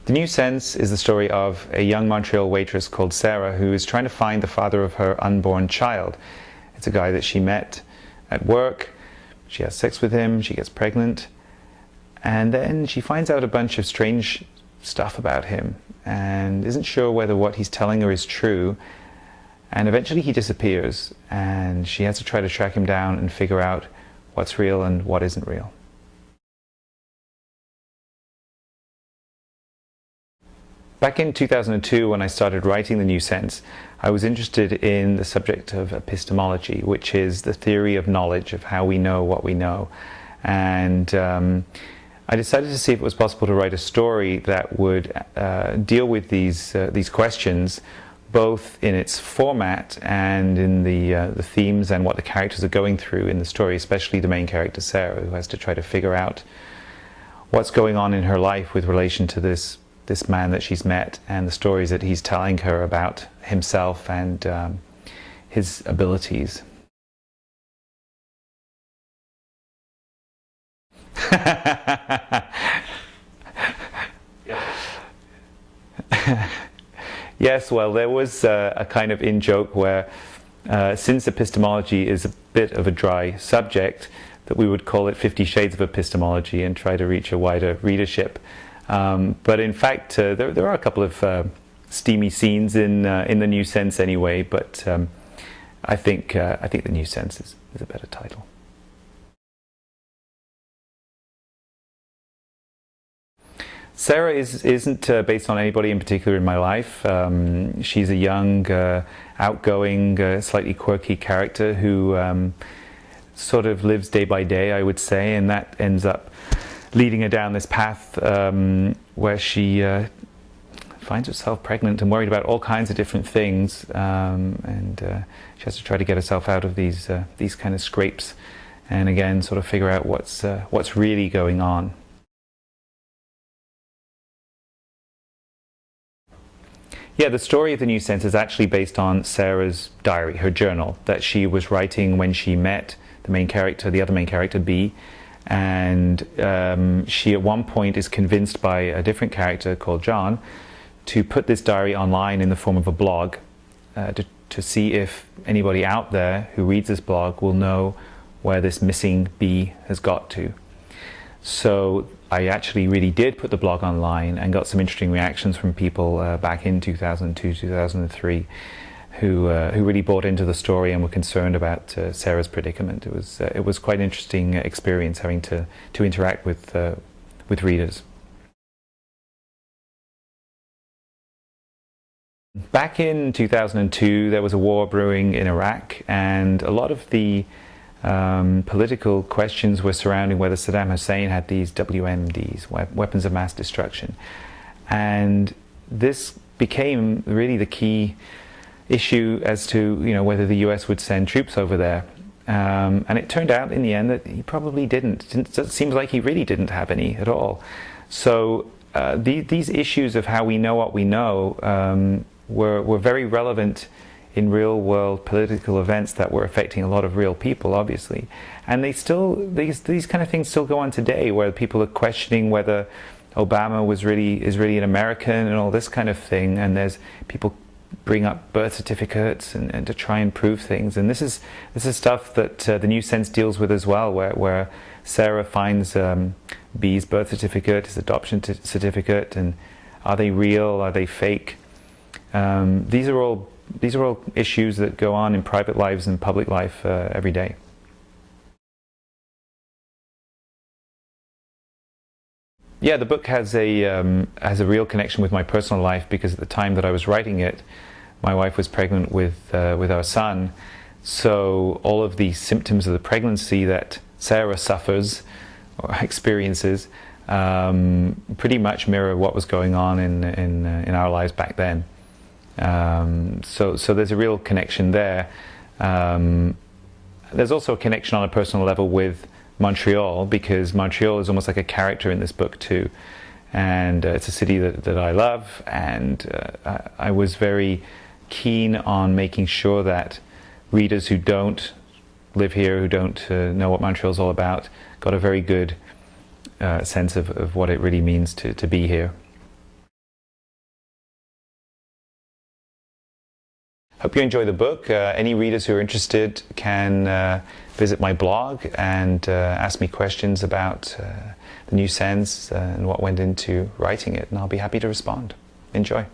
The New Sense is the story of a young Montreal waitress called Sara who is trying to find the father of her unborn child. It's a guy that she met at work. She has sex with him, she gets pregnant, and then she finds out a bunch of strange stuff about him and isn't sure whether what he's telling her is true. And eventually he disappears, and she has to try to track him down and figure out what's real and what isn't real. Back in 2002, when I started writing The New Sense, I was interested in the subject of epistemology, which is the theory of knowledge, of how we know what we know. And I decided to see if it was possible to write a story that would deal with these questions, both in its format and in the themes and what the characters are going through in the story, especially the main character Sara, who has to try to figure out what's going on in her life with relation to this man that she's met and the stories that he's telling her about himself and his abilities. Yes, well, there was a kind of in-joke where since epistemology is a bit of a dry subject, that we would call it 50 Shades of Epistemology and try to reach a wider readership. But in fact, there are a couple of steamy scenes in The New Sense anyway, but I think The New Sense is a better title. Sara isn't based on anybody in particular in my life. She's a young, outgoing, slightly quirky character who sort of lives day by day, I would say, and that ends up leading her down this path where she finds herself pregnant and worried about all kinds of different things, and she has to try to get herself out of these kind of scrapes, and again sort of figure out what's really going on. Yeah, the story of The New Sense is actually based on Sara's diary, her journal, that she was writing when she met the main character, the other main character, B. And she at one point is convinced by a different character called John to put this diary online in the form of a blog to see if anybody out there who reads this blog will know where this missing B has got to. So I actually really did put the blog online and got some interesting reactions from people back in 2002, 2003 who really bought into the story and were concerned about Sara's predicament. It was quite an interesting experience having to interact with readers. Back in 2002, there was a war brewing in Iraq, and a lot of the political questions were surrounding whether Saddam Hussein had these WMDs, weapons of mass destruction, and this became really the key issue as to whether the US would send troops over there, and it turned out in the end that he probably didn't. It seems like he really didn't have any at all. So these issues of how we know what we know were very relevant in real world political events that were affecting a lot of real people, obviously, and these kind of things still go on today, where people are questioning whether Obama is really an American and all this kind of thing, and there's people bring up birth certificates and to try and prove things, and this is stuff that The New Sense deals with as well, where Sara finds B's birth certificate, his adoption certificate, and are they real, are they fake? These are all issues that go on in private lives and public life every day. Yeah, the book has a real connection with my personal life, because at the time that I was writing it, my wife was pregnant with our son. So all of the symptoms of the pregnancy that Sara suffers or experiences pretty much mirror what was going on in our lives back then. So there's a real connection there. There's also a connection on a personal level with Montreal, because Montreal is almost like a character in this book too, and it's a city that I love, and I was very keen on making sure that readers who don't live here, who don't know what Montreal's all about, got a very good sense of what it really means to be here. Hope you enjoy the book. Any readers who are interested can visit my blog and ask me questions about the new sense and what went into writing it, and I'll be happy to respond. Enjoy.